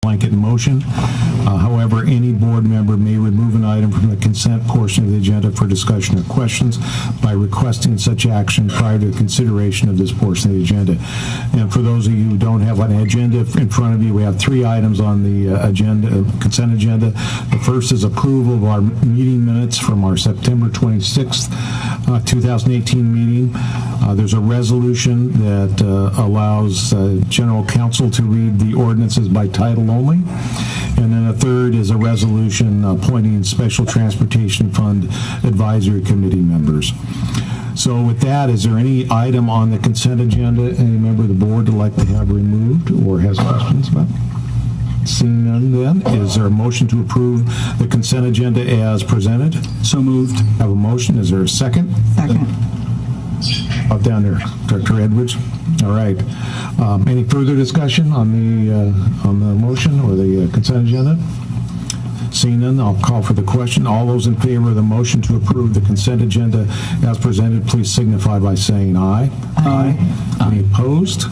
blanket motion. However, any board member may remove an item from the consent portion of the agenda for discussion or questions by requesting such action prior to consideration of this portion of the agenda. And for those of you who don't have an agenda in front of you, we have 3 items on the consent agenda. The first is approval of our meeting minutes from our September 26th, 2018 meeting. There's a resolution that allows General Counsel to read the ordinances by title only. And then a third is a resolution appointing Special Transportation Fund Advisory Committee members. So with that, is there any item on the consent agenda any member of the board would like to have removed or has questions about? Seeing none then, is there a motion to approve the consent agenda as presented? So moved. Have a motion. Is there a second? Second. Up down there, Director Edwards. All right. Any further discussion on the motion or the consent agenda? Seeing none, I'll call for the question. All those in favor of the motion to approve the consent agenda as presented, please signify by saying aye. Aye. Any opposed?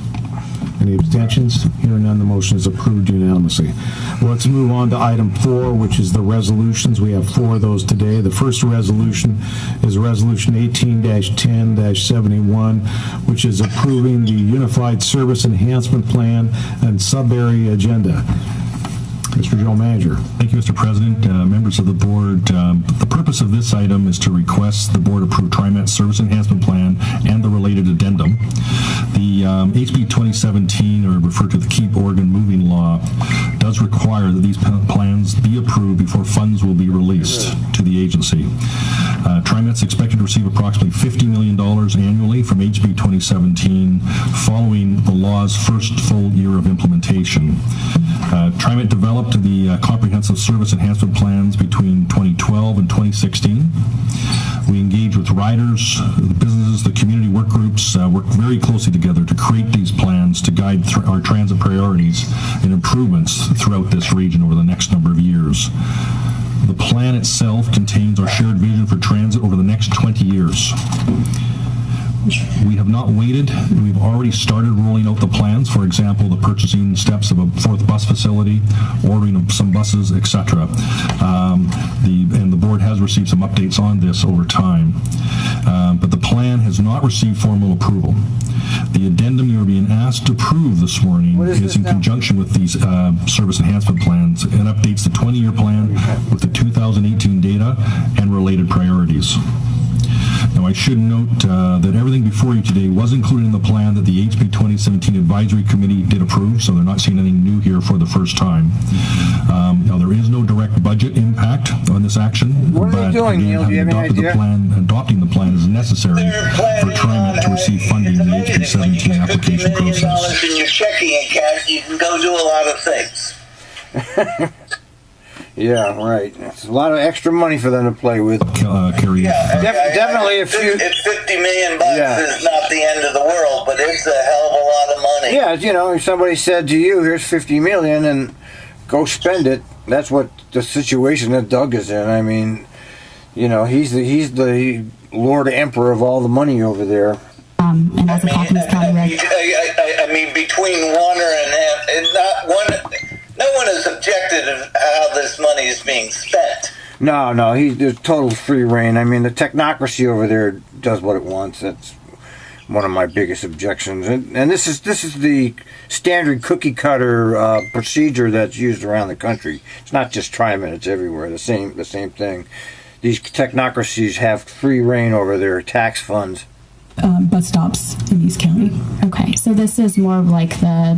Any abstentions? Hearing none, the motion is approved unanimously. Well, let's move on to item 4, which is the resolutions. We have 4 of those today. The first resolution is Resolution 18-10-71, which is approving the Unified Service Enhancement Plan and Sub-Area Agenda. Mr. General Manager. Thank you, Mr. President. Members of the board, the purpose of this item is to request the board approve Trimet Service Enhancement Plan and the related addendum. The HB 2017, or referred to the Keep Oregon Moving Law, does require that these plans be approved before funds will be released to the agency. Trimet's expected to receive approximately $50 million annually from HB 2017 following the law's first full year of implementation. Trimet developed the comprehensive service enhancement plans between 2012 and 2016. We engage with riders, the businesses, the community work groups, work very closely together to create these plans to guide our transit priorities and improvements throughout this region over the next number of years. The plan itself contains our shared vision for transit over the next 20 years. We have not waited. We've already started rolling out the plans. For example, the purchasing steps of a 4th bus facility, ordering of some buses, etc. And the board has received some updates on this over time. But the plan has not received formal approval. The addendum you are being asked to approve this morning is in conjunction with these service enhancement plans and updates the 20-year plan with the 2018 data and related priorities. Now, I should note that everything before you today was included in the plan that the HB 2017 Advisory Committee did approve, so they're not seeing anything new here for the first time. Now, there is no direct budget impact on this action, what are they doing, again, Neal? Do you have any idea? Adopting the plan is necessary for Trimet to receive funding in the HB 17 application process. $50 million in your checking account, you can go do a lot of things. Yeah, right. It's a lot of extra money for them to play with. Carrie. Yeah, Definitely a few. If $50 million is not the end of the world, but it's a hell of a lot of money. Yeah, you know, if somebody said to you, "Here's $50 million, and go spend it," that's what the situation that Doug is in. I mean, you know, he's the Lord Emperor of all the money over there. And as a Calkins County reg. I mean, between Warner and him, no one has objected of how this money is being spent. No, there's total free reign. I mean, the technocracy over there does what it wants. That's one of my biggest objections. And this is the standard cookie cutter procedure that's used around the country. It's not just Trimet; it's everywhere. The same thing. These technocracies have free reign over their tax funds. Bus stops in East County. Okay, so this is more of like the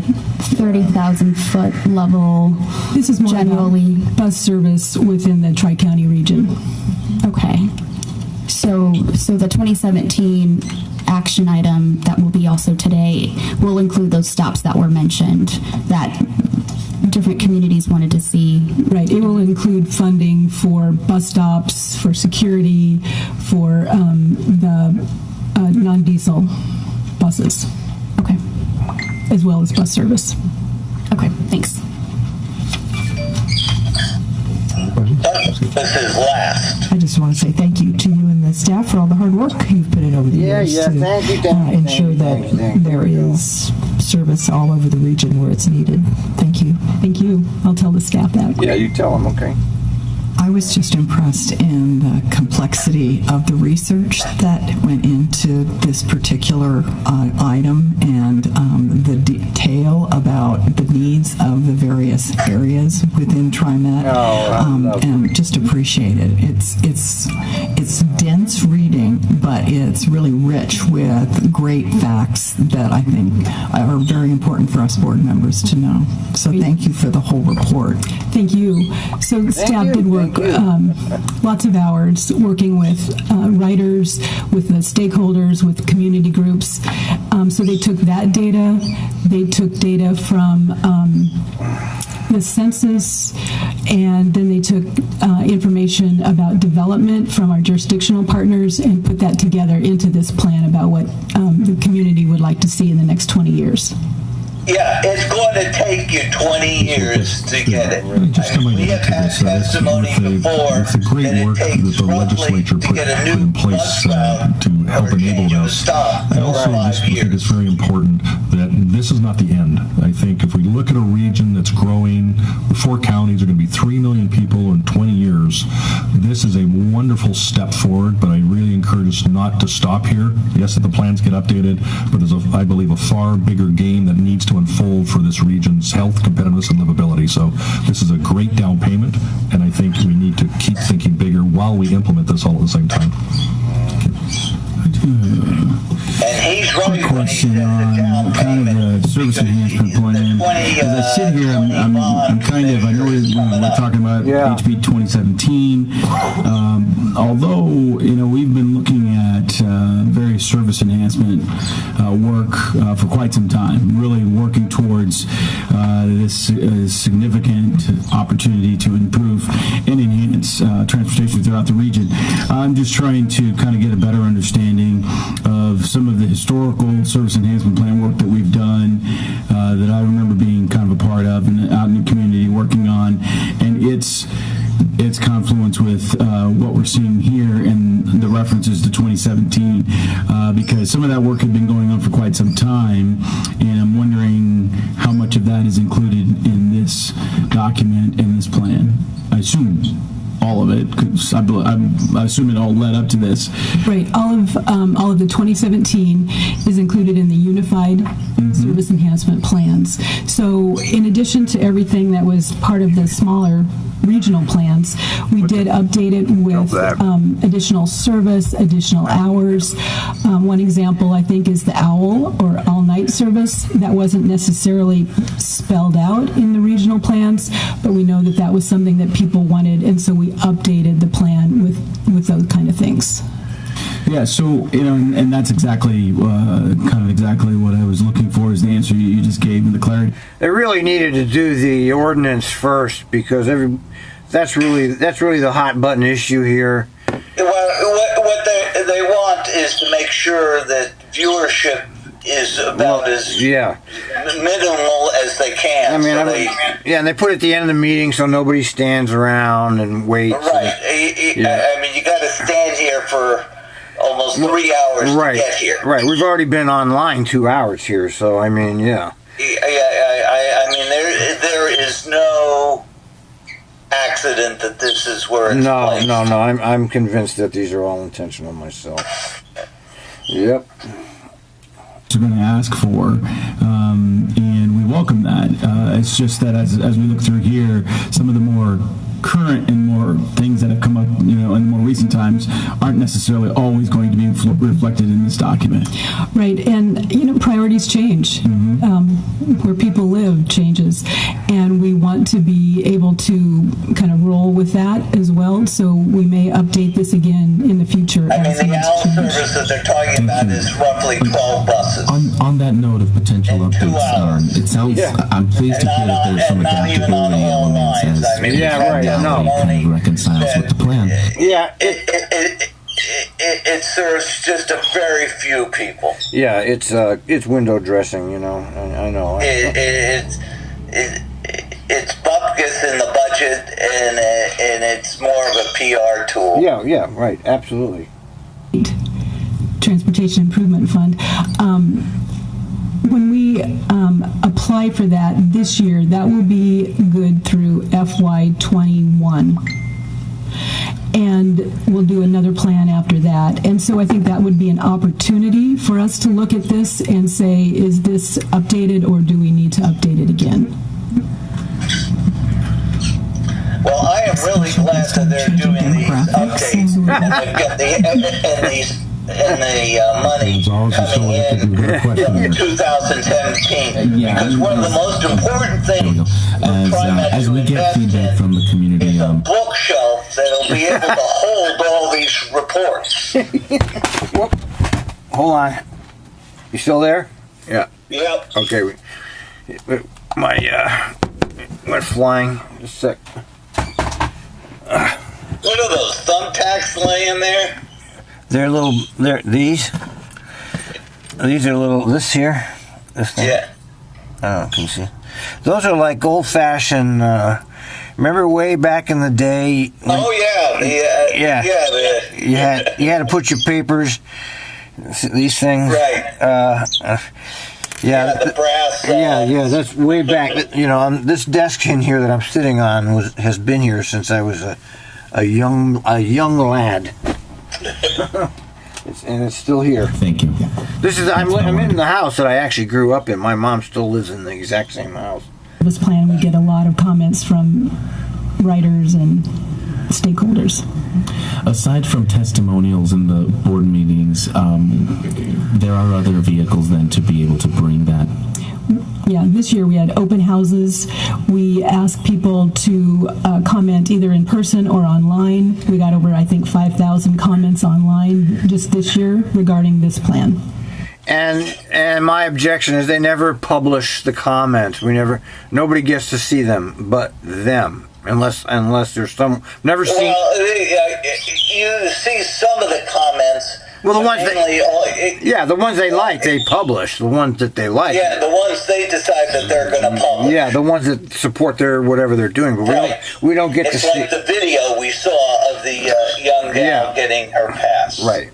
30,000 foot level. This is more generally bus service within the Tri-County region. Okay, so the 2017 action item that will be also today will include those stops that were mentioned that different communities wanted to see. Right, it will include funding for bus stops, for security, for the non-diesel buses. Okay. As well as bus service. Okay, thanks. This is last. I just want to say thank you to you and the staff for all the hard work you've put in over the years to thank you, ensure that there is service all over the region where it's needed. Thank you. Thank you. I'll tell the staff that. Yeah, you tell them, okay. I was just impressed in the complexity of the research that went into this particular item and the detail about the needs of the various areas within Trimet, and just appreciate it. It's dense reading, but it's really rich with great facts that I think are very important for us board members to know. So thank you for the whole report. Thank you. So staff did work lots of hours working with writers, with the stakeholders, with community groups. So they took that data. They took data from the census, and then they took information about development from our jurisdictional partners and put that together into this plan about what the community would like to see in the next 20 years. Yeah, it's going to take you 20 years to get it. Just I mean, we related have to had this, testimony before with the great that it work that takes the roughly legislature to put get a in new place bus route to help or enable change of a this, stop I also for 5 just think years. it's very important that this is not the end. I think if we look at a region that's growing, 4 counties are going to be 3 million people in 20 years. This is a wonderful step forward, but I really encourage us not to stop here. Yes, that the plans get updated, but there's, I believe, a far bigger game that needs to unfold for this region's health, competitiveness, and livability. So this is a great down payment, and I think we need to keep thinking bigger while we implement this all at the same time. And he's right Quick question on kind of the service enhancement plan. As I sit here, I'm kind of, I know we're talking about HB 2017. Although, we've been looking at various service enhancement work for quite some time, really working towards this significant opportunity to improve and enhance transportation throughout the region. I'm just trying to kind of get a better understanding of some of the historical service enhancement plan work that we've done that I remember being kind of a part of and out in the community working on, and its confluence with what we're seeing here and the references to 2017, because some of that work had been going on for quite some time, and I'm wondering how much of that is included in this document and this plan. I assume all of it, because I assume it all led up to this. Right. All of the 2017 is included in the unified service enhancement plans. So in addition to everything that was part of the smaller regional plans, we did update it with additional service, additional hours. One example, I think, is the OWL, or all-night service. That wasn't necessarily spelled out in the regional plans, but we know that that was something that people wanted, and so we updated the plan with those kind of things. Yeah, so, and that's exactly what I was looking for, is the answer you just gave and the clarity. They really needed to do the ordinance first, because that's really the hot button issue here. Well, what they want is to make sure that viewership is about as minimal as they can. I mean, and they put it at the end of the meeting so nobody stands around and waits. Right. I mean, you got to stand here for almost 3 hours to get here. Right. We've already been online 2 hours here, so I mean, I mean, there is no accident that this is where it's placed. No. I'm convinced that these are all intentional myself. Yep. We're going to ask for, and we welcome that. It's just that as we look through here, some of the more current and more things that have come up, in more recent times, aren't necessarily always going to be reflected in this document. Right, and priorities change. Where people live changes, and we want to be able to kind of roll with that as well. So we may update this again in the future. I mean, the OWL service that they're talking about is roughly 12 buses. On that note of potential updates, it sounds. I'm pleased to hear that there's some adaptability elements as kind of reconciles with the plan. Yeah, it serves just a very few people. Yeah, it's window dressing, I know. It's bupkis in the budget, and it's more of a PR tool. Yeah, right, absolutely. Transportation Improvement Fund. when we apply for that this year, that will be good through FY21. And we'll do another plan after that. And so I think that would be an opportunity for us to look at this and say, is this updated or do we need to update it again? Well, I am really glad that they're doing these updates and they've got the money coming in 2017. Because one of the most important things as we get feedback from the community, is a bookshelf that'll be able to hold all these reports. Whoop. Hold on. You still there? Yeah. Yep. Okay. My went flying. Just a sec. What are those thumbtacks laying there? They're little. These are little. This here. This thing. Yeah. Oh, can you see? Those are like old-fashioned. Remember way back in the day? Oh yeah. You had to put your papers. These things. Right. The brass. Yeah. That's way back. On this desk in here that I'm sitting on has been here since I was a young lad. And it's still here. Thank you. I'm in the house that I actually grew up in. My mom still lives in the exact same house. This plan, we get a lot of comments from writers and stakeholders. Aside from testimonials in the board meetings, there are other vehicles then to be able to bring that. Yeah, this year we had open houses. We asked people to comment either in person or online. We got over, I think, 5,000 comments online just this year regarding this plan. And my objection is they never publish the comments. Nobody gets to see them but them. Unless there's some never seen. Well, you see some of the comments. Well, the ones the ones they like, they publish. The ones that they like. Yeah, the ones they decide that they're going to publish. Yeah, the ones that support their whatever they're doing. But we don't get to see. It's like the video we saw of the young gal getting her pass. Right.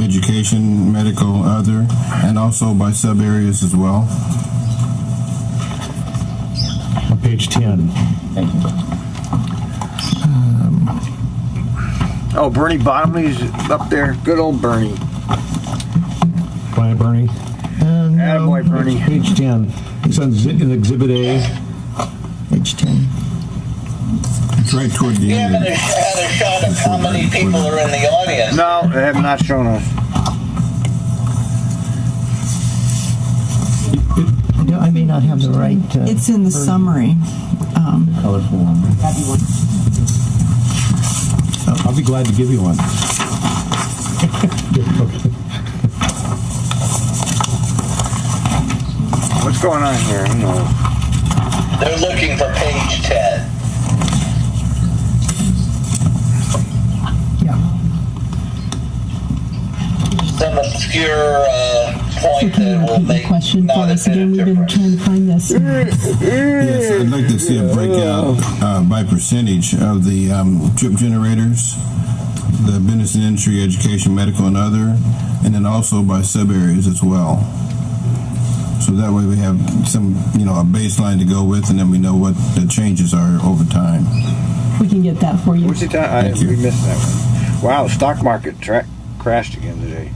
Education, medical, other, and also by sub areas as well. On page 10. Thank you. Bernie Bottomley's up there. Good old Bernie. Quiet, Bernie. Attaboy, Bernie. Page 10. It's on Exhibit A. Page 10. It's right toward the end. You haven't had a shot of how many people are in the audience. No, they have not shown us. I may not have the right. It's in the summary. Colorful one. I'll be glad to give you one. What's going on here? Who knows? They're looking for page 10. Yeah. Some obscure point Can you that will repeat the make question for not a us bit again? of We've been difference. trying to find this. Yes, I'd like to see a breakout by percentage of the trip generators, the business and industry, education, medical, and other, and then also by sub areas as well. So that way we have some, a baseline to go with, and then we know what the changes are over time. We can get that for you. What's the time? We missed that one. Wow, the stock market crashed again today.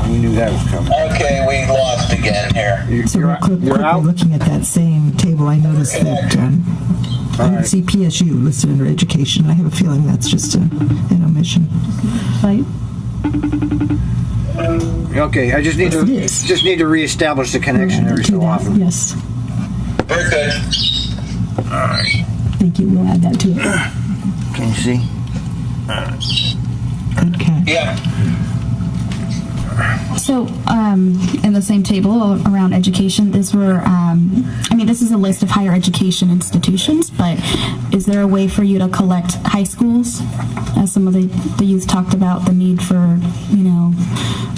We knew that was coming. Okay, we lost again here. So real quickly looking at that same table, I noticed that I don't see PSU listed under education. I have a feeling that's just an omission. Right? Okay, I just need to reestablish the connection every so often. Yes. Very good. All right. Thank you. We'll add that to it. Can you see? Good catch. Yeah. So, in the same table around education, this is a list of higher education institutions, but is there a way for you to collect high schools? As some of the youth talked about the need for,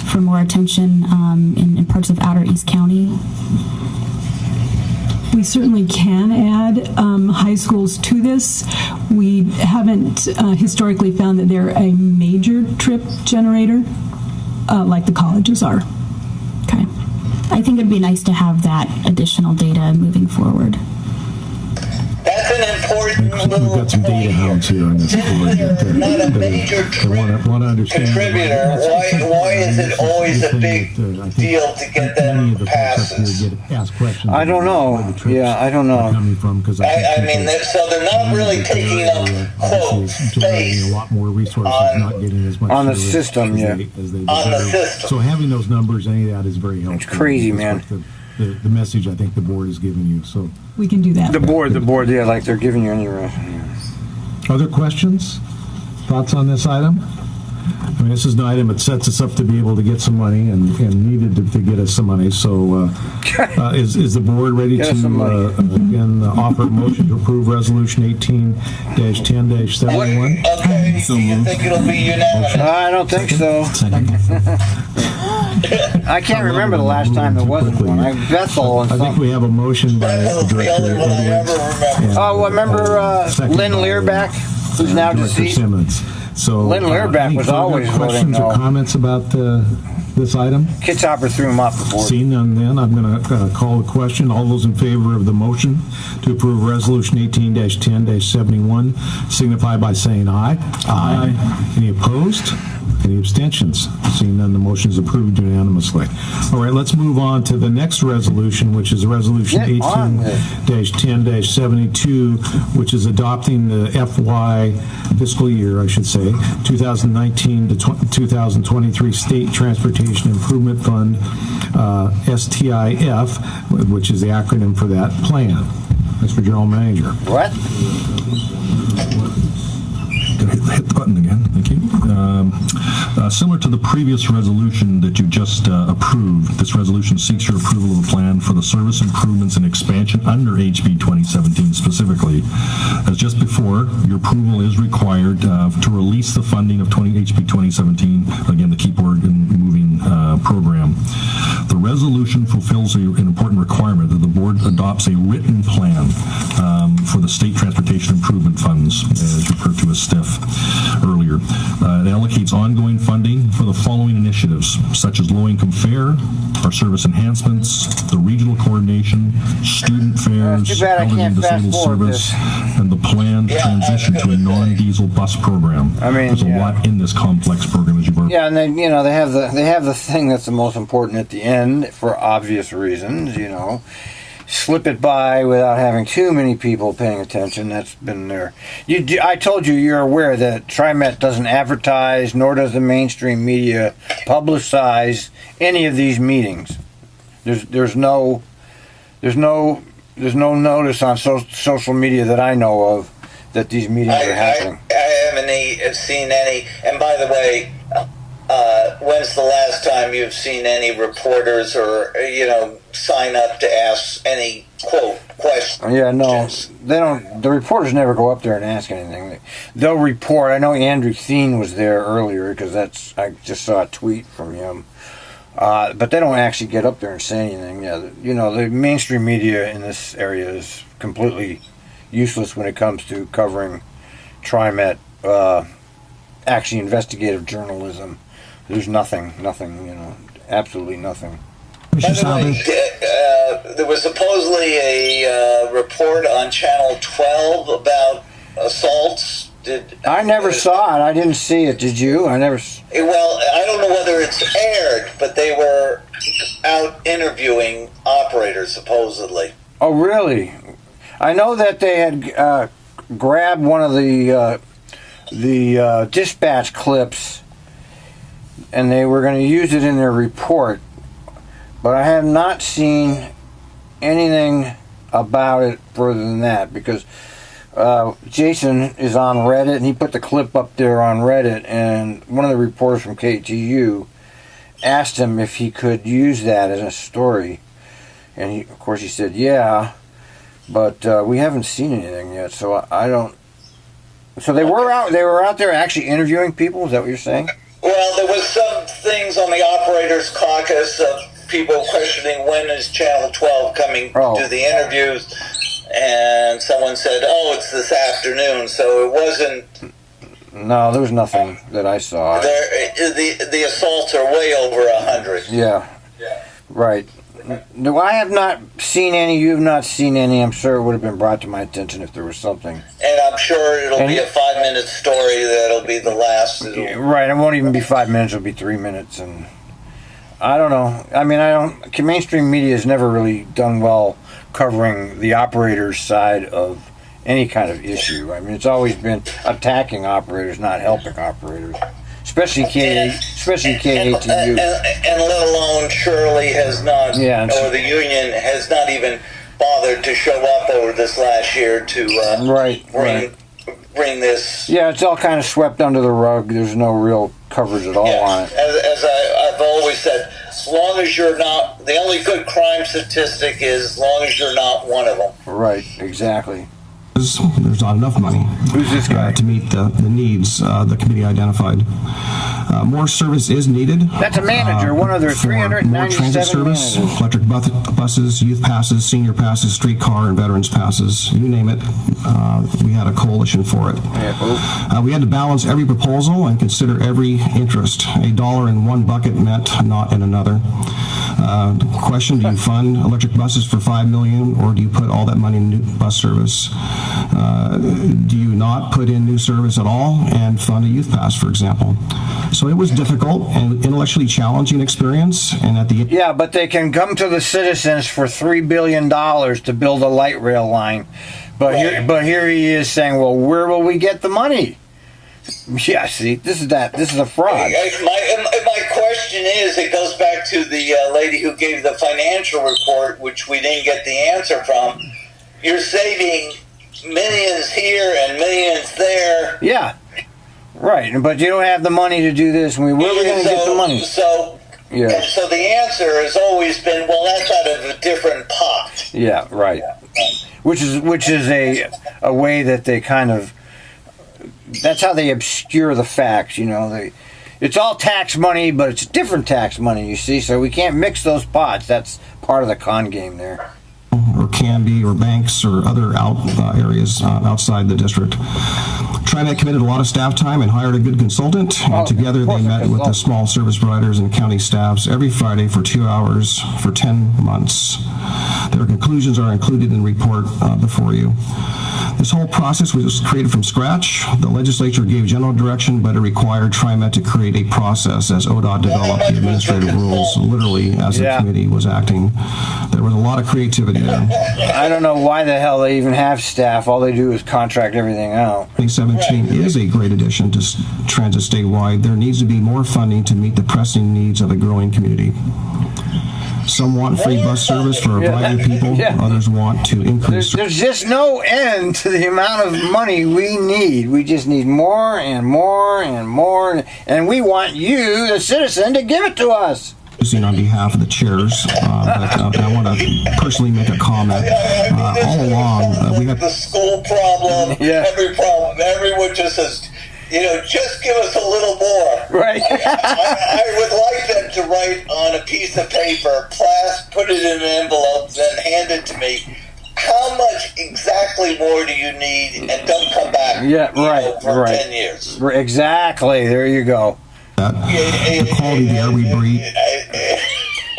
for more attention in parts of outer East County? We certainly can add high schools to this. We haven't historically found that they're a major trip generator. like the colleges are. Okay. I think it'd be nice to have that additional data moving forward. That's an important little We've got some data hounds here on this board that not a major want to understand. contributor. Why is it always a big deal to get them passes? I don't know. Yeah, I don't know. Coming from, because I mean, so they're not really taking up quote space a lot more resources, not getting as much on the service system. as Yeah, they on the deserve. system. So having those numbers, any of that is very helpful. It's crazy, man. That's what the message I think the board is giving you. So We can do that. the board, yeah, like they're giving you any. other questions, thoughts on this item? I mean, this is an item that sets us up to be able to get some money and needed to get us some money. So is the board ready to again offer a motion to approve Resolution 18-10-71? Okay, do you think it'll be unanimous? I don't think so. I can't remember the last time there wasn't one. Bethel and I think we have a motion by Director Edwards. Oh, remember Lynn Learback, who's now Director deceased? Simmons. So, Lynn Learback any was further always questions voting or no. comments about this item? Kitzhopper threw him off the board. Seeing none, then I'm going to call the question. All those in favor of the motion to approve Resolution 18-10-71 signify by saying aye. Aye. Any opposed? Any abstentions? Seeing none, the motion is approved unanimously. All right, let's move on to the next resolution, which is Resolution 18-10-72, which is adopting the FY fiscal year, I should say, 2019 to 2023 State Transportation Improvement Fund, STIF, which is the acronym for that plan. Mr. General Manager. What? Hit the button again. Thank you. Similar to the previous resolution that you just approved, this resolution seeks your approval of a plan for the service improvements and expansion under HB 2017 specifically. As just before, your approval is required to release the funding of HB 2017, again, the Keep Oregon Moving program. The resolution fulfills an important requirement that the board adopts a written plan for the State Transportation Improvement Funds, as referred to as STIF earlier. It allocates ongoing funding for the following initiatives, such as low-income fare, our service enhancements, the regional coordination, student fares, elderly and disabled service, and the planned transition to a non-diesel bus program. I mean, there's a lot in this complex program, as you've already. Yeah, and then they have the thing that's the most important at the end for obvious reasons. Slip it by without having too many people paying attention. That's been there. I told you, you're aware that Trimet doesn't advertise, nor does the mainstream media publicize any of these meetings. There's no notice on social media that I know of that these meetings are happening. I haven't seen any. And by the way, when's the last time you've seen any reporters or sign up to ask any quote questions? Yeah, no, they don't. The reporters never go up there and ask anything. They'll report. I know Andrew Thien was there earlier because I just saw a tweet from him. But they don't actually get up there and say anything. Yeah, the mainstream media in this area is completely useless when it comes to covering Trimet. Actually, investigative journalism. There's nothing, absolutely nothing. By the way, there was supposedly a report on Channel 12 about assaults. I never saw it. I didn't see it. Did you? I never. Well, I don't know whether it's aired, but they were out interviewing operators, supposedly. Oh, really? I know that they had grabbed one of the dispatch clips, and they were going to use it in their report, but I have not seen anything about it further than that, because Jason is on Reddit, and he put the clip up there on Reddit, and one of the reporters from KTU asked him if he could use that as a story, and of course he said yeah, but we haven't seen anything yet, so I don't. So they were out there actually interviewing people. Is that what you're saying? Well, there was some things on the operators caucus of people questioning when is Channel 12 coming to do the interviews, and someone said, "Oh, it's this afternoon." So it wasn't No, there was nothing that I saw. The assaults are way over 100. Yeah. Right. No, I have not seen any. You have not seen any. I'm sure it would have been brought to my attention if there was something. And I'm sure it'll be a 5-minute story that'll be the last. Right. It won't even be 5 minutes. It'll be 3 minutes. And I don't know. I mean, mainstream media has never really done well covering the operator's side of any kind of issue. I mean, it's always been attacking operators, not helping operators. Especially KATU. And let alone Shirley has not, or the union has not even bothered to show up over this last year to bring this. Yeah, it's all kind of swept under the rug. There's no real coverage at all on it. As I've always said, as long as you're not, the only good crime statistic is as long as you're not one of them. Right, exactly. There's not enough money to meet the needs the committee identified. More service is needed. That's a manager, one of their 397 more transit service, managers. Electric buses, youth passes, senior passes, streetcar, and veterans passes. You name it, we had a coalition for it. We had to balance every proposal and consider every interest. $1 in one bucket meant not in another. Question, do you fund electric buses for $5 million, or do you put all that money in new bus service? Do you not put in new service at all and fund a youth pass, for example? So it was difficult and intellectually challenging experience. And at the yeah, but they can come to the citizens for $3 billion to build a light rail line. But here he is saying, well, where will we get the money? Yeah, see, this is a fraud. My question is, it goes back to the lady who gave the financial report, which we didn't get the answer from. You're saving millions here and millions there. Yeah, right. But you don't have the money to do this. Where are we going to get the money? So the answer has always been, well, that's out of a different pot. Yeah, right. Which is a way that they kind of. That's how they obscure the facts, it's all tax money, but it's different tax money, you see, so we can't mix those pots. That's part of the con game there. Or can be, or banks, or other areas outside the district. Trimet committed a lot of staff time and hired a good consultant, and together they met with the small service providers and county staffs every Friday for 2 hours for 10 months. Their conclusions are included in the report before you. This whole process was created from scratch. The legislature gave general direction, but it required Trimet to create a process as ODOT developed the administrative rules, literally as the committee was acting. There was a lot of creativity there. I don't know why the hell they even have staff. All they do is contract everything out. 2017 is a great addition to transit statewide. There needs to be more funding to meet the pressing needs of a growing community. Some want free bus service for a variety of people. Others want to increase. There's just no end to the amount of money we need. We just need more and more and more. And we want you, the citizen, to give it to us. On behalf of the chairs, but I want to personally make a comment. All along, we have the school problem, every problem. Everyone just says, just give us a little more. Right. I would like them to write on a piece of paper, put it in an envelope, then hand it to me. How much exactly more do you need? And don't come back for 10 years. Exactly. There you go. The quality of the air we breathe.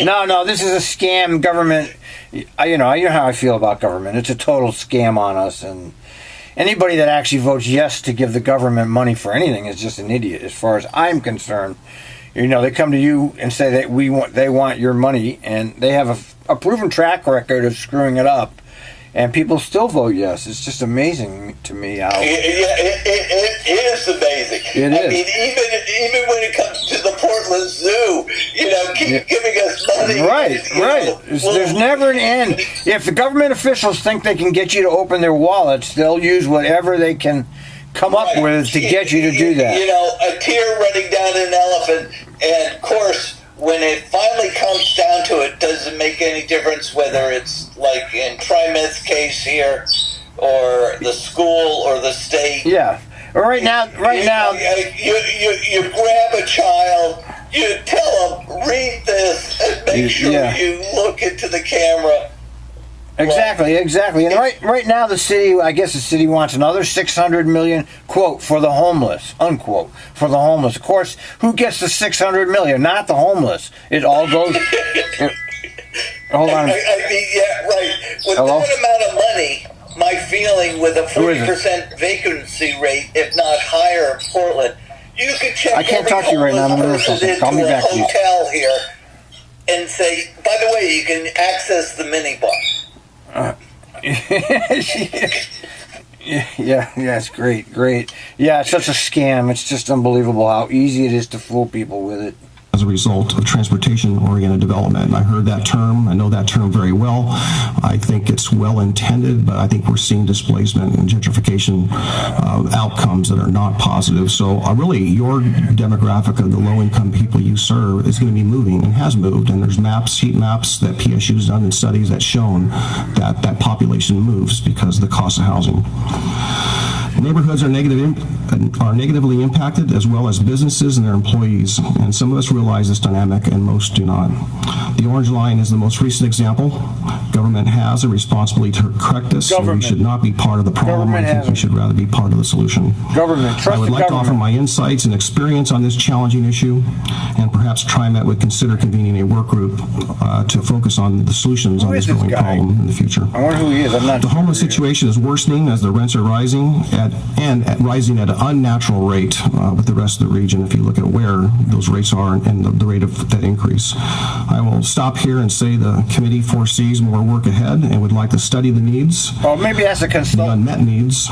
No, this is a scam. Government, you know how I feel about government. It's a total scam on us, and anybody that actually votes yes to give the government money for anything is just an idiot, as far as I'm concerned. They come to you and say that they want your money, and they have a proven track record of screwing it up. And people still vote yes. It's just amazing to me how. It is amazing. It is. I mean, even when it comes to the Portland Zoo, keep giving us money. Right. There's never an end. If the government officials think they can get you to open their wallets, they'll use whatever they can come up with to get you to do that. A tear running down an elephant, and of course, when it finally comes down to it, doesn't make any difference whether it's like in Trimet's case here, or the school, or the state. Yeah. Right now. You grab a child, you tell them, read this, and make sure you look into the camera. Exactly. And right now the city wants another $600 million, quote, for the homeless, unquote, for the homeless. Of course, who gets the $600 million? Not the homeless. It all goes. Hold on. I mean, yeah, right. With Hello? that amount of money, my feeling with a 40% vacancy rate, if not higher, in Portland, you could check I can't every talk to you right now. I'm in the middle of homeless something. person Call me into a back, please. hotel here and say, by the way, you can access the minibar. Yeah, it's great. Yeah, it's such a scam. It's just unbelievable how easy it is to fool people with it. As a result of transportation-oriented development. And I heard that term. I know that term very well. I think it's well-intended, but I think we're seeing displacement and gentrification outcomes that are not positive. So really, your demographic of the low-income people you serve is going to be moving and has moved. And there's heat maps that PSU's done and studies that's shown that population moves because of the cost of housing. Neighborhoods are negatively impacted, as well as businesses and their employees, and some of us realize this dynamic and most do not. The orange line is the most recent example. Government has a responsibility to correct this, and we should not be part of the problem. I think we should rather be part of the solution. I would like to offer my insights and experience on this challenging issue, and perhaps TriMet would consider convening a work group to focus on the solutions on this growing problem in the future. I wonder who he is. I'm not. The homeless situation is worsening as the rents are rising rising at an unnatural rate with the rest of the region if you look at where those rates are and the rate of that increase. I will stop here and say the committee foresees more work ahead and would like to study the needs, maybe as a consultant, the unmet needs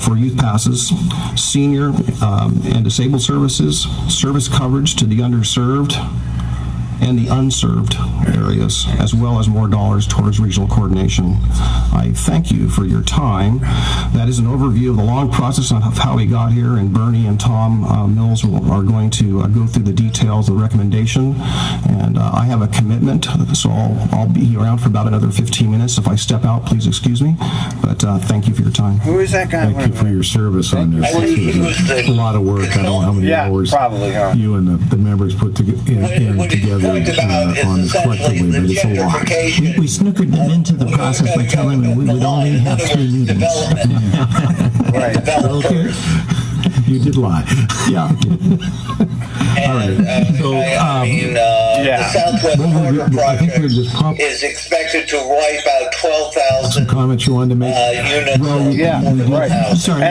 for youth passes, senior and disabled services, service coverage to the underserved and the unserved areas, as well as more dollars towards regional coordination. I thank you for your time. That is an overview of the long process of how we got here, and Bernie and Tom Mills are going to go through the details of the recommendation. And I have a commitment, so I'll be around for about another 15 minutes. If I step out, please excuse me. But thank you for your time. Who is that guy? Thank you for your service on this. This is a lot of work. I don't know how many hours you and the members put together. On this collectively, but it's a lot. We snookered them into the process by telling them we would only have 3 meetings. Right. Okay. You did lie. Yeah. All right. The Southwest Border Project is expected to wipe out 12,000 some comments you wanted to make? units. Sorry,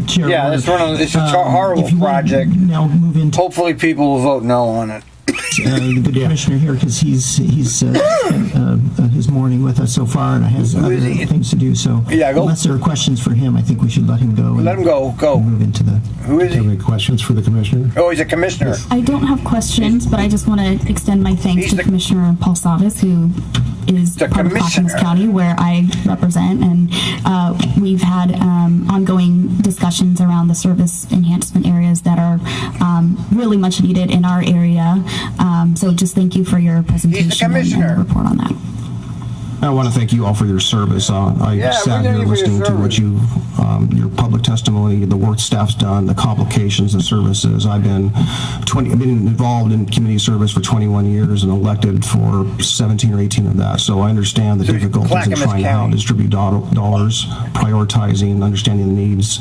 Chair. Yeah, it's a horrible project. Now move into. Hopefully, people will vote no on it. The commissioner here, because he's spent his morning with us so far and has other things to do. So unless there are questions for him, I think we should let him go. Let him go. Move into the. Who is he? Do you have any questions for the commissioner? Oh, he's a commissioner. I don't have questions, but I just want to extend my thanks to Commissioner Paul Savis, who is part of Clackamas County, where I represent, and we've had ongoing discussions around the service enhancement areas that are really much needed in our area. So just thank you for your presentation and the report on that. I want to thank you all for your service. I sat here listening to what your public testimony, the work staff's done, the complications and services. I've been involved in community service for 21 years and elected for 17 or 18 of that. So I understand the difficulties in trying to distribute dollars, prioritizing, understanding the needs,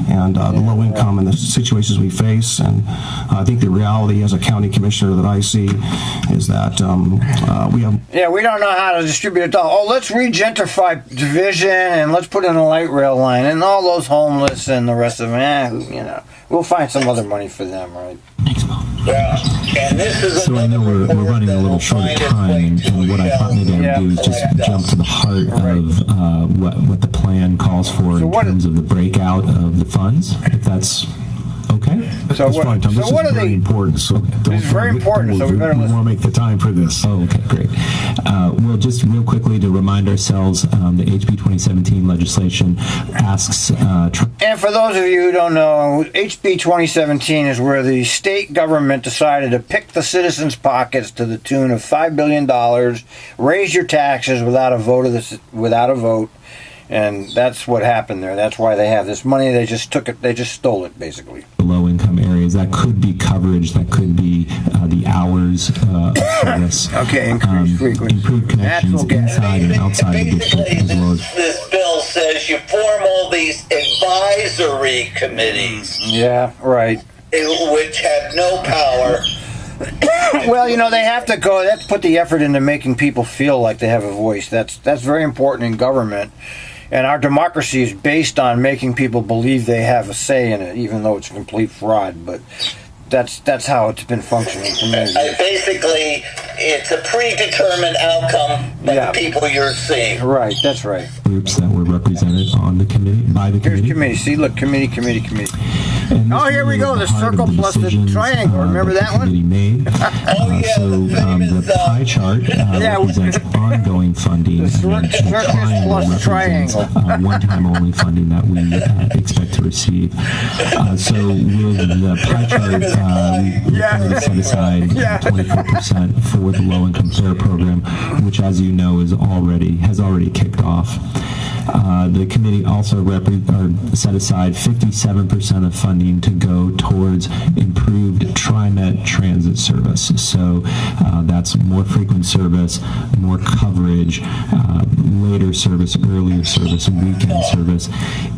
and the low income and the situations we face. And I think the reality as a county commissioner that I see is that we have. Yeah, we don't know how to distribute it all. Oh, let's regentrify Division and let's put in a light rail line and all those homeless and the rest of them. We'll find some other money for them, right? Yeah. And this is so I know we're running a little short of time, and what I thought maybe I would do is just jump to the heart of what the plan calls for in terms of the breakout of the funds, if that's okay. That's fine, Tom. This is very important. So it's very important. So we want to make the time for this. Oh, okay, great. Well, just real quickly to remind ourselves, the HB 2017 legislation asks. And for those of you who don't know, HB 2017 is where the state government decided to pick the citizens' pockets to the tune of $5 billion, raise your taxes without a vote. And that's what happened there. That's why they have this money. They just took it. They just stole it, basically. Low-income areas that could be coverage, that could be the hours of service. Okay, increased frequency. Improved connections inside and outside the district, as well as... This bill says you form all these advisory committees. Yeah, right. Which have no power. Well, they have to go. They have to put the effort into making people feel like they have a voice. That's very important in government. And our democracy is based on making people believe they have a say in it, even though it's a complete fraud. But that's how it's been functioning for many years. Basically, it's a predetermined outcome by the people you're seeing. Right, that's right. Groups that were represented on the committee, by the committee. Here's committee. See, look, committee. Oh, here we go. The circle plus the triangle. Remember that one? Made. The pie chart represents ongoing funding. The circle plus triangle. One-time only funding that we expect to receive. So with the pie chart, we set aside 24% for the low-income fair program, which, as you know, has already kicked off. The committee also set aside 57% of funding to go towards improved Trimet transit service. So that's more frequent service, more coverage, later service, earlier service, weekend service.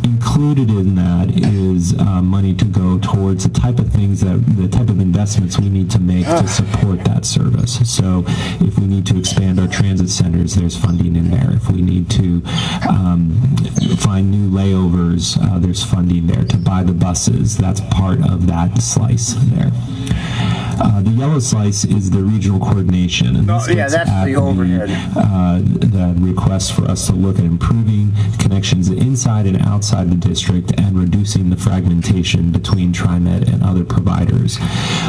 Included in that is money to go towards the type of investments we need to make to support that service. So if we need to expand our transit centers, there's funding in there. If we need to find new layovers, there's funding there. To buy the buses, that's part of that slice there. The yellow slice is the regional coordination. And that's the overhead. The request for us to look at improving connections inside and outside the district and reducing the fragmentation between Trimet and other providers.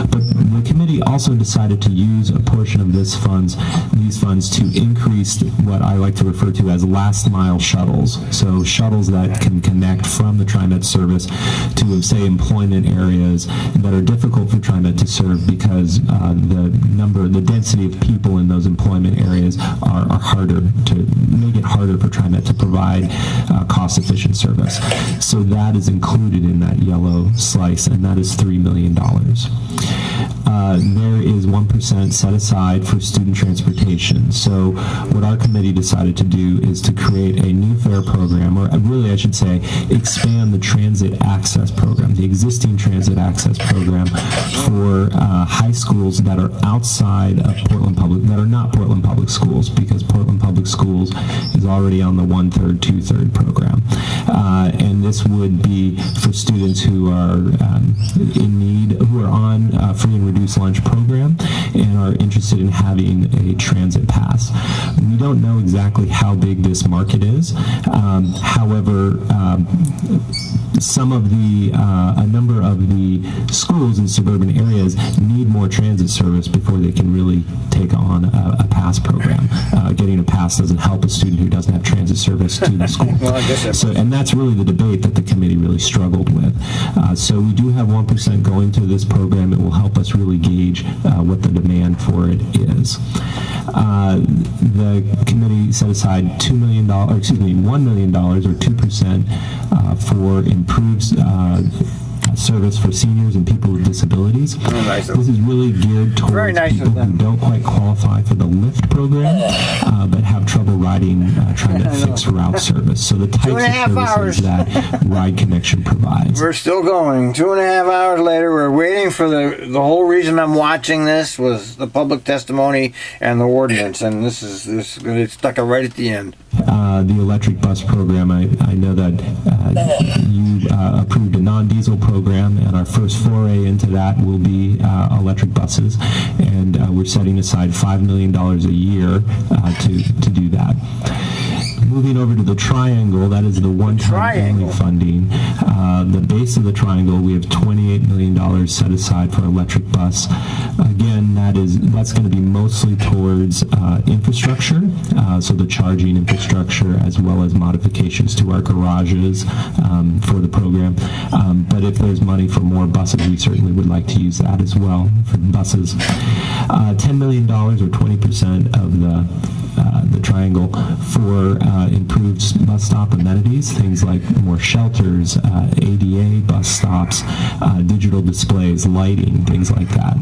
But the committee also decided to use a portion of these funds to increase what I like to refer to as last mile shuttles. So shuttles that can connect from the Trimet service to, say, employment areas that are difficult for Trimet to serve because the density of people in those employment areas make it harder for Trimet to provide cost-efficient service. So that is included in that yellow slice, and that is $3 million. There is 1% set aside for student transportation. So what our committee decided to do is to create a new fare program, or really I should say expand the transit access program, the existing transit access program for high schools that are outside of that are not Portland Public Schools, because Portland Public Schools is already on the 1/3, 2/3 program. And this would be for students who are in need, who are on free and reduced lunch program and are interested in having a transit pass. We don't know exactly how big this market is. However, a number of the schools in suburban areas need more transit service before they can really take on a pass program. Getting a pass doesn't help a student who doesn't have transit service to the school. Well, I guess and that's really the debate that the committee really struggled with. So we do have 1% going to this program. It will help us really gauge what the demand for it is. The committee set aside $1 million, or 2% for improved service for seniors and people with disabilities. Nice. This is really geared towards people who don't quite qualify for the LIFT program, but have trouble riding trying to fix route service. So the types of services that Ride Connection provides. We're still going. 2.5 hours later, we're waiting for the whole reason I'm watching this was the public testimony and the ordinance, and this it stuck it right at the end. The electric bus program, I know that you approved a non-diesel program, and our first foray into that will be electric buses, and we're setting aside $5 million a year to do that. Moving over to the triangle, that is the one-time only funding. The base of the triangle, we have $28 million set aside for electric bus. Again, that's going to be mostly towards infrastructure, so the charging infrastructure as well as modifications to our garages for the program. But if there's money for more buses, we certainly would like to use that as well for buses. $10 million or 20% of the the Triangle for improved bus stop amenities, things like more shelters, ADA bus stops, digital displays, lighting, things like that.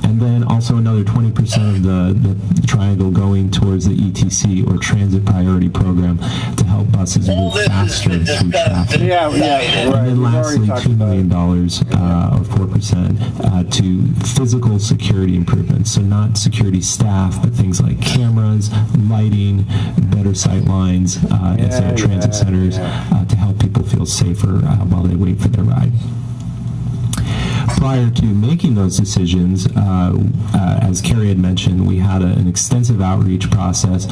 And then also another 20% of the Triangle going towards the ETC, or Transit Priority Program, to help buses move faster through traffic. Yeah, right. And then lastly, $2 million, or 4%, to physical security improvements. So not security staff, but things like cameras, lighting, better sight lines, transit centers, to help people feel safer while they wait for their ride. Prior to making those decisions, as Carrie had mentioned, we had an extensive outreach process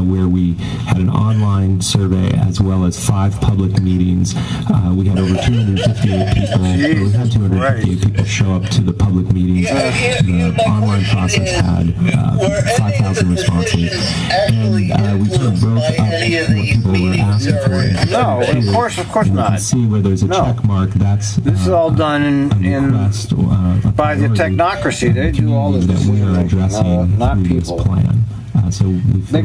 where we had an online survey as well as 5 public meetings. We had over 258 people. We had 258 people show up to the public meetings. The online process had 5,000 responses, and we kind of broke up what people were asking for. No, of course not. You can see where there's a check mark. This is all done in by the technocracy. They do all this that we are addressing not through people. This plan. So they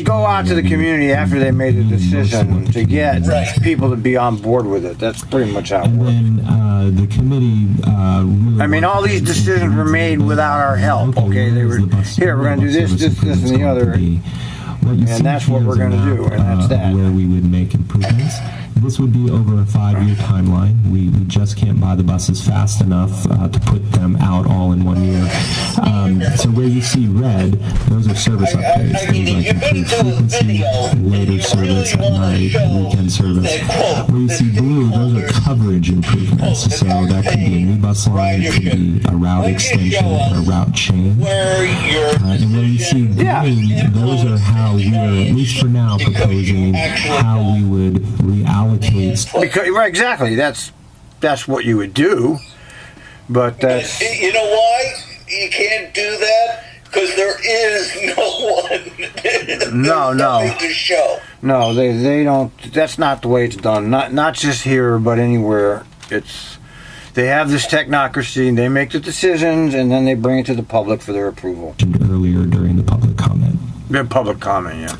go out to the community after they made the decision to get people to be on board with it. That's pretty much how it works. And then the committee really, I mean, all these decisions were made without our help. Okay, they were here. We're going to do this, and the other, and that's what we're going to do, and that's that. Where we would make improvements. This would be over a 5-year timeline. We just can't buy the buses fast enough to put them out all in 1 year. So where you see red, those are service upgrades. Things like improved frequency, later service at night, weekend service. Where you see blue, those are coverage improvements. So that could be a new bus line, it could be a route extension, or a route change. And where you see green, those are how we are, at least for now, proposing how we would reallocate. Because, right, exactly. That's what you would do, but that's... You know why you can't do that? Because there is no one. No. Nothing to show. No, they don't. That's not the way it's done. Not just here, but anywhere. They have this technocracy, and they make the decisions, and then they bring it to the public for their approval. Earlier during the public comment. Public comment, yeah.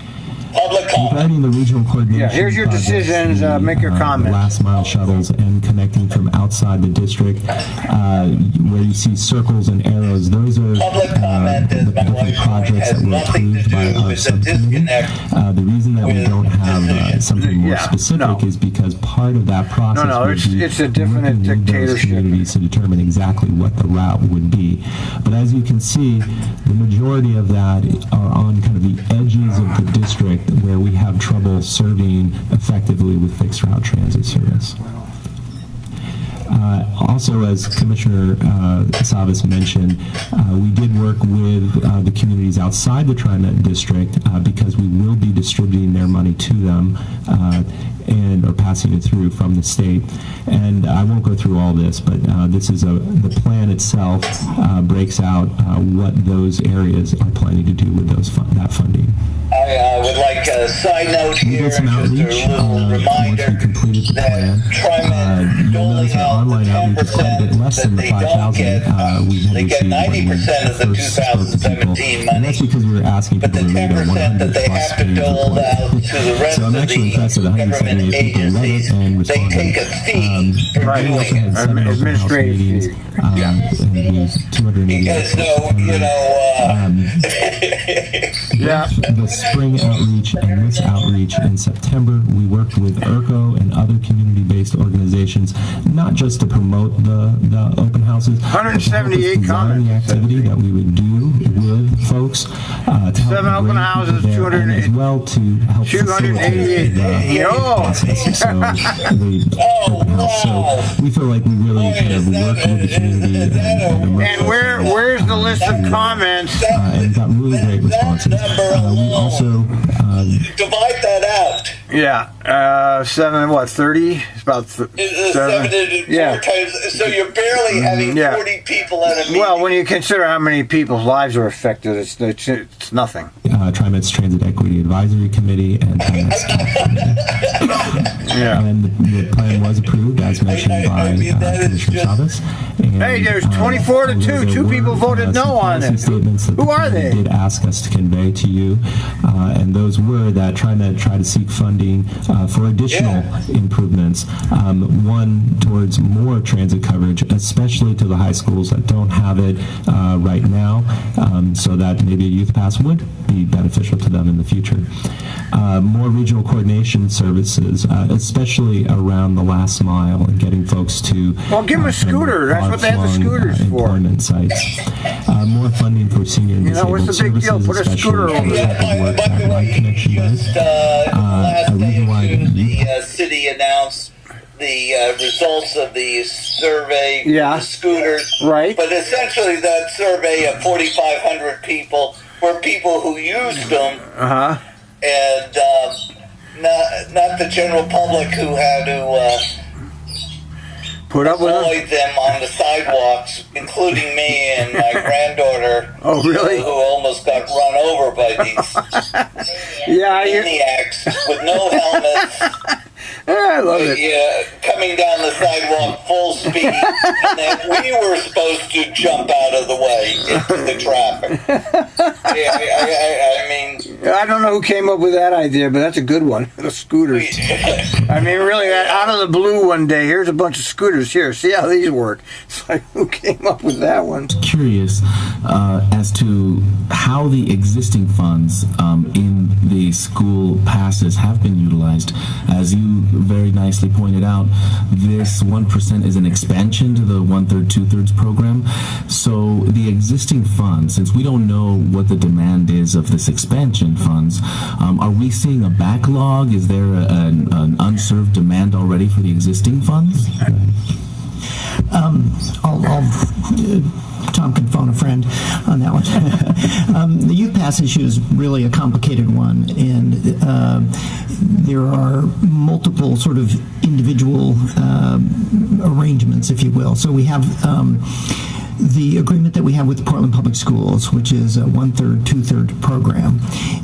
Regarding the regional coordination, yeah, here's your decisions. Make your comments. Last mile shuttles and connecting from outside the district, where you see circles and arrows. Those are the different projects that were approved by our subcommittee. The reason that we don't have something more specific is because part of that process would be it's a different dictatorship. Communities to determine exactly what the route would be. But as you can see, the majority of that are on kind of the edges of the district, where we have trouble serving effectively with fixed route transit service. Also, as Commissioner Savas mentioned, we did work with the communities outside the Trimet district because we will be distributing their money to them and are passing it through from the state. And I won't go through all this, but this is the plan itself breaks out what those areas are planning to do with that funding. I would like a side note here, did some outreach just a little reminder once we completed the plan. You'll notice our online outreach is quite a bit less than the 5,000 we had they get received 90% of the 2017 money, and that's because we were asking but people the to read a 10% that 100 they plus have to page dole out report. to the rest So I'm of actually the impressed that government 178 people read it agencies, and they responded. take a fee for We also doing had 7 open house meetings, and we had 288 because the spring outreach and this outreach in September, we worked with ERCO and other community-based organizations, not just to promote the open houses, 178 comments. The activity that we would do with folks to help 7 open houses, there, and as well to help 288. the process. So the open house. So we feel like we really kind of worked with the community. And where's the list of comments? And got really great responses. We also divide that out. Yeah, 7 what 30? It's about 7. Yeah. So you're barely having 40 people at a meeting. Well, when you consider how many people's lives are affected, it's nothing. Trimet's Transit Equity Advisory Committee and Trimet's CAP Committee. And the plan was approved, as mentioned by Commissioner Chavez, Hey, there's 24 to 2. Two people voted no on it. Who are they? Did ask us to convey to you, and those were that TriMet tried to seek funding for additional improvements. One, towards more transit coverage, especially to the high schools that don't have it right now, so that maybe a youth pass would be beneficial to them in the future. More regional coordination services, especially around the last mile and getting folks to. Well, give them a scooter. That's what they have the scooters for. Employment sites. More funding for senior and disabled what's the big deal? Put a scooter over there. Connection does. Last day of June, the city announced the results of the survey for the scooters. Right. But essentially, that survey of 4,500 people were people who used them. And not the general public who had to put up with avoid them on the sidewalks, including me and my granddaughter. Oh, really? Who almost got run over by these maniacs with no helmets. I love it. Yeah, coming down the sidewalk full speed, and then we were supposed to jump out of the way into the traffic. I mean, I don't know who came up with that idea, but that's a good one. The scooters. I mean, really, out of the blue one day, here's a bunch of scooters here. See how these work. It's like, who came up with that one? Curious as to how the existing funds in the school passes have been utilized. As you very nicely pointed out, this 1% is an expansion to the 1/3, 2/3 program. So the existing funds, since we don't know what the demand is of this expansion funds, are we seeing a backlog? Is there an unserved demand already for the existing funds? Tom can phone a friend on that one. The youth pass issue is really a complicated one, and there are multiple sort of individual arrangements, if you will. So we have the agreement that we have with Portland Public Schools, which is a 1/3, 2/3 program.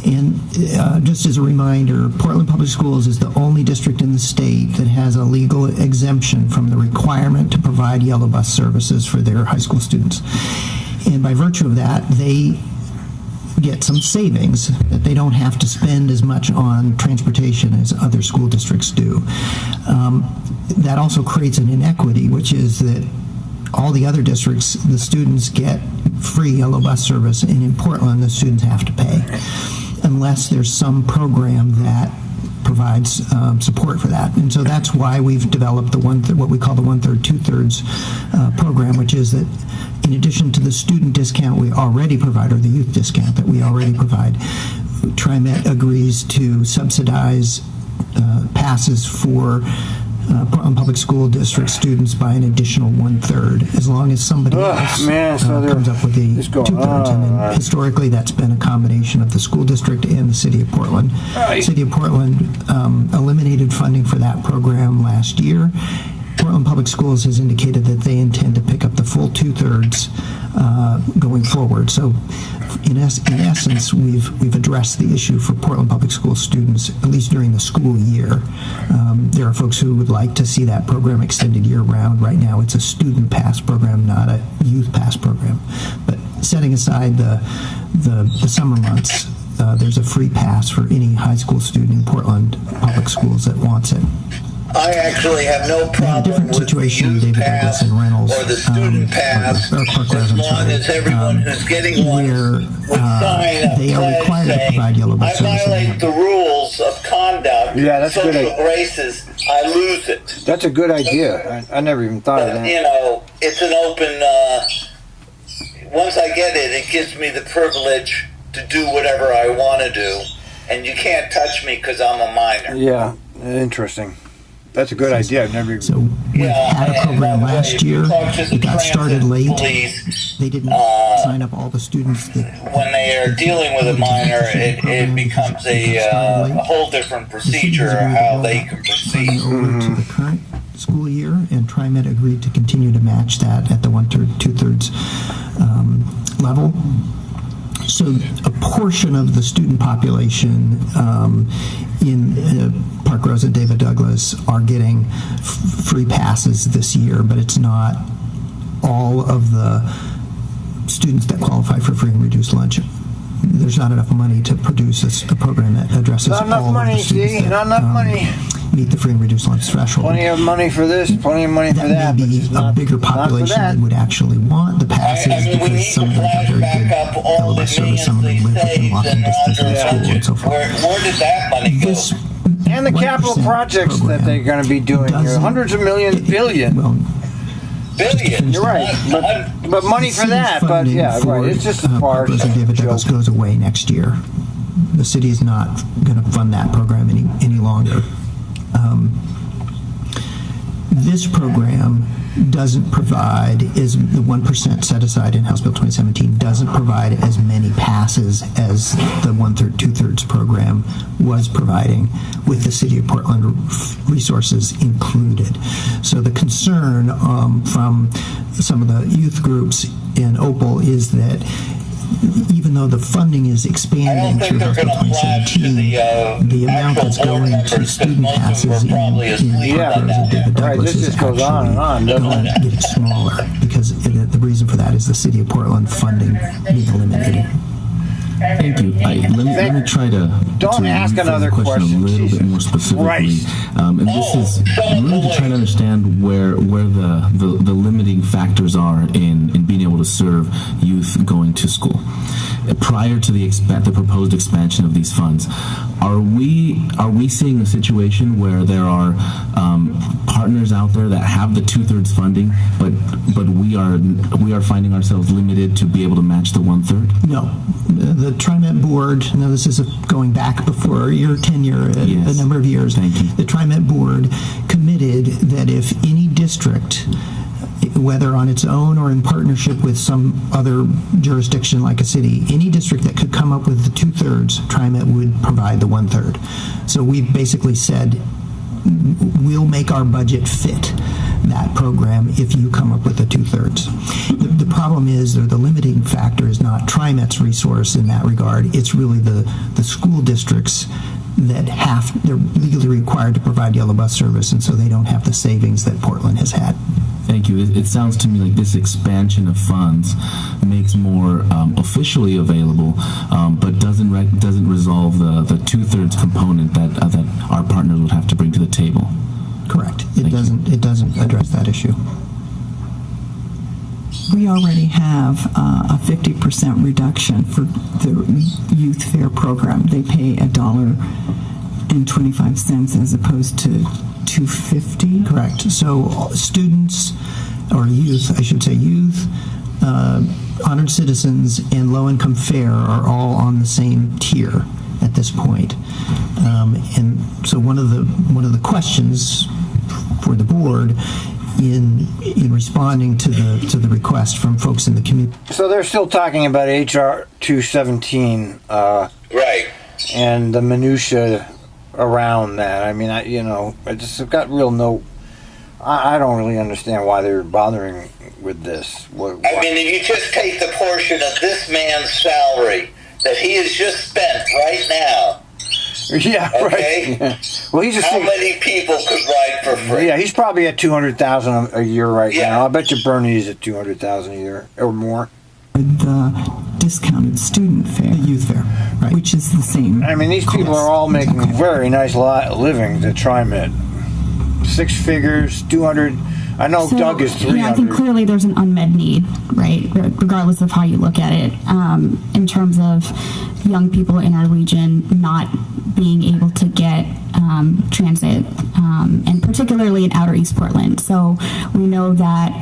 And just as a reminder, Portland Public Schools is the only district in the state that has a legal exemption from the requirement to provide yellow bus services for their high school students. And by virtue of that, they get some savings that they don't have to spend as much on transportation as other school districts do. That also creates an inequity, which is that all the other districts, the students get free yellow bus service, and in Portland, the students have to pay, unless there's some program that provides support for that. And so that's why we've developed what we call the 1/3, 2/3 program, which is that in addition to the student discount we already provide, or the youth discount that we already provide, TriMet agrees to subsidize passes for Portland Public School District students by an additional 1/3, as long as somebody else comes up with the 2/3. And historically, that's been a combination of the school district and the City of Portland. The City of Portland eliminated funding for that program last year. Portland Public Schools has indicated that they intend to pick up the full 2/3 going forward. So, in essence, we've addressed the issue for Portland Public School students, at least during the school year. There are folks who would like to see that program extended year-round. Right now, it's a student pass program, not a youth pass program. But setting aside the summer months, there's a free pass for any high school student in Portland Public Schools that wants it. I actually have no problem different situation, David Douglas and Reynolds, or the student pass, as long as everyone who's getting one would sign a they are required to provide yellow bus I violate the rules of conduct, social graces, I lose it. That's a good idea. I never even thought of that. You know, it's an open, once I get it, it gives me the privilege to do whatever I want to do, and you can't touch me because I'm a minor. Yeah, interesting. That's a good idea. I've never. So we had a program last year. It got started late. They didn't sign up all the students. When they are dealing with a minor, it becomes a whole different procedure how they can proceed. Over to the current school year, and TriMet agreed to continue to match that at the 1/3, 2/3 level. So a portion of the student population in Park Rose and David Douglas are getting free passes this year, but it's not all of the students that qualify for free and reduced lunch. There's not enough money to produce a program that addresses Not enough all money, of the students see? that, Not enough money. meet the free and reduced lunch threshold. Plenty of money for this, plenty of money for that. May be but a not, bigger population that would actually want the passes because some of them have very good yellow bus service, some of them live within walking distance of the school and so forth. Where did that money go? And the capital projects that they're going to be doing here, hundreds of millions, billion. Well, Billion. You're right, but money for that. But yeah, right. It's just as far as David Douglas goes away next year. The city is not going to fund that program any longer. This program doesn't provide, is the 1% set aside in House Bill 2017 doesn't provide as many passes as the 1/3, 2/3 program was providing, with the City of Portland resources included. So the concern from some of the youth groups in Opal is that even though the funding is expanding through House Bill 2017, the amount that's going to student passes in programs of David Douglas is actually going to get smaller, because the reason for that is the City of Portland funding being eliminated. Thank you. Let me try to ask another question a little bit more specifically. Right. And this is really to try to understand where the limiting factors are in being able to serve youth going to school. Prior to the proposed expansion of these funds, are we seeing a situation where there are partners out there that have the 2/3 funding, but we are finding ourselves limited to be able to match the 1/3? No. The Trimet board, now this is going back before your tenure, a number of years. Thank you. The Trimet board committed that if any district, whether on its own or in partnership with some other jurisdiction like a city, any district that could come up with the 2/3, Trimet would provide the 1/3. So we basically said, we'll make our budget fit that program if you come up with the 2/3. The problem is, the limiting factor is not Trimet's resource in that regard. It's really the school districts that they're legally required to provide yellow bus service, and so they don't have the savings that Portland has had. Thank you. It sounds to me like this expansion of funds makes more officially available, but doesn't resolve the 2/3 component that our partners would have to bring to the table. Correct. It doesn't address that issue. We already have a 50% reduction for the youth fare program. They pay $1.25 as opposed to $2.50. Correct. So students, or youth, I should say youth, honored citizens, and low-income fare are all on the same tier at this point. And so one of the questions for the board in responding to the request from folks in the community. So they're still talking about HR 217, right? And the minutia around that. I mean, I just got I don't really understand why they're bothering with this. I mean, if you just take the portion of this man's salary that he has just spent right now. Yeah, okay? Right. Yeah. Well, he's just how many people could ride for free? Yeah, he's probably at $200,000 a year right now. I bet you Bernie's at $200,000 a year or more. The discounted student fare, the youth fare, right, which is the same. I mean, these people are all making very nice livings at Trimet. 6 figures, 200. I know Doug is 300. Yeah, I think clearly there's an unmet need, right? Regardless of how you look at it, in terms of young people in our region not being able to get transit, and particularly in outer East Portland. So we know that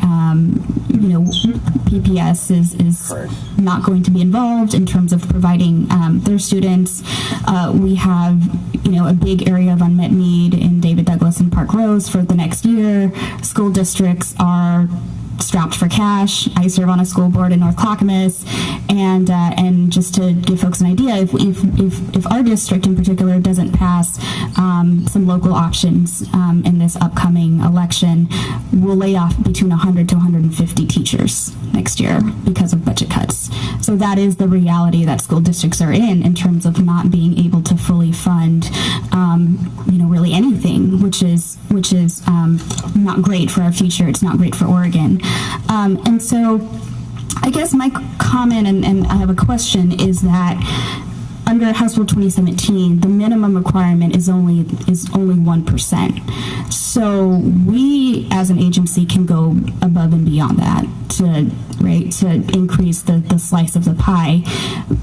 PPS is not going to be involved in terms of providing their students. We have a big area of unmet need in David Douglas and Park Rose for the next year. School districts are strapped for cash. I serve on a school board in North Clackamas, and just to give folks an idea, if our district in particular doesn't pass some local options in this upcoming election, we'll lay off between 100 to 150 teachers next year because of budget cuts. So that is the reality that school districts are in terms of not being able to fully fund really anything, which is not great for our future. It's not great for Oregon. And so I guess my comment, and I have a question, is that under House Bill 2017, the minimum requirement is only 1%. So we, as an agency, can go above and beyond that to increase the slice of the pie.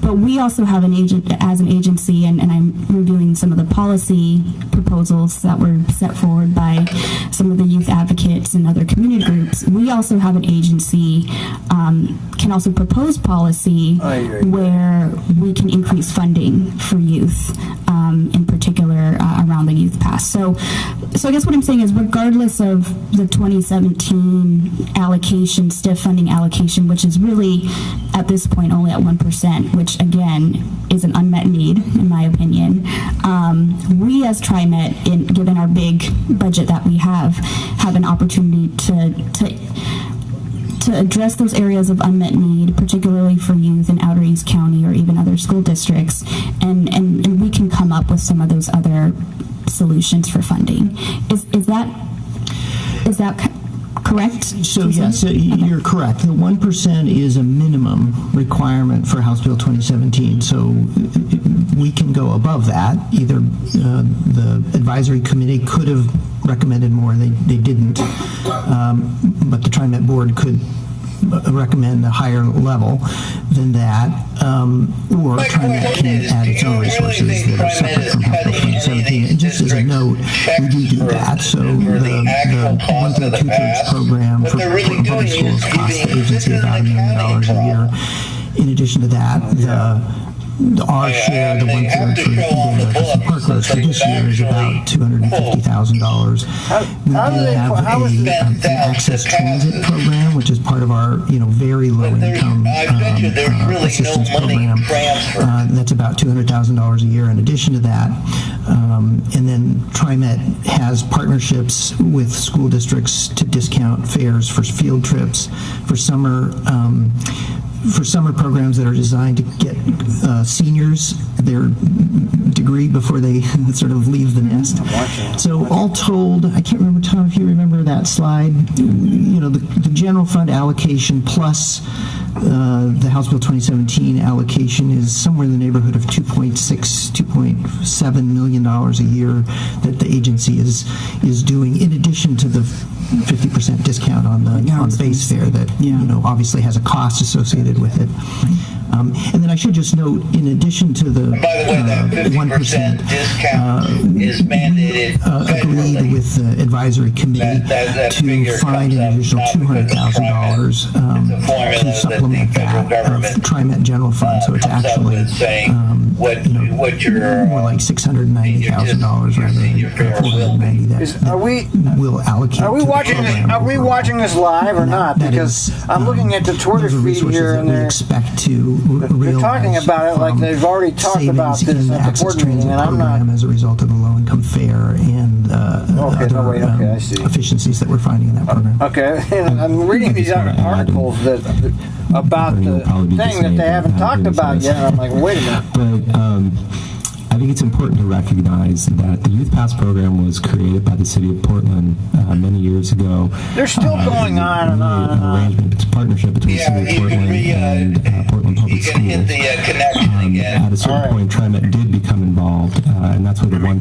But we also have as an agency, and I'm reviewing some of the policy proposals that were set forward by some of the youth advocates and other community groups. We also have an agency, can also propose policy where we can increase funding for youth, in particular around the youth pass. So I guess what I'm saying is, regardless of the 2017 allocation, stiff funding allocation, which is really at this point only at 1%, which again is an unmet need in my opinion, we as Trimet, given our big budget that we have an opportunity to address those areas of unmet need, particularly for youth in Outer East County or even other school districts, and we can come up with some of those other solutions for funding. Is that correct? So yes, you're correct. The 1% is a minimum requirement for House Bill 2017. So we can go above that. Either the advisory committee could have recommended more. They didn't. But the Trimet board could recommend a higher level than that, or Trimet can add its own resources that are separate from House Bill 2017. And just as a note, we do that. So the 1/3, 2/3 program for Portland Public Schools costs the agency about $1 million a year. In addition to that, our share, the 1/3 for the park roads for this year, is about $250,000. We do have an access transit program, which is part of our very low income assistance program. That's about $200,000 a year. In addition to that, and then Trimet has partnerships with school districts to discount fares for field trips, for summer programs that are designed to get seniors their degree before they sort of leave the nest. So all told, I can't remember, Tom, if you remember that slide, the general fund allocation plus the House Bill 2017 allocation is somewhere in the neighborhood of $2.7 million a year that the agency is doing, in addition to the 50% discount on the base fare that obviously has a cost associated with it. And then I should just note, in addition to the 1%, is mandated agreed with the advisory committee to find an additional $200,000 to supplement that of Trimet general fund. So it's actually more like $690,000 rather than $490,000 that will allocate. Are we watching this live or not? Because I'm looking at the Twitter feed here, and they're talking about it like they've already talked about this in the at the access board meeting, transit and I'm not. program as a result of the low-income fare and other I see. efficiencies that we're finding in that program. Okay, and I'm reading these articles about the thing that they haven't talked about yet, and I'm like, wait a minute. But I think it's important to recognize that the Youth Pass program was created by the City of Portland many years ago. They're still going on and on and on. It's a partnership between the City of Portland and Portland Public Schools. At a certain point, Trimet did become involved, and that's where the one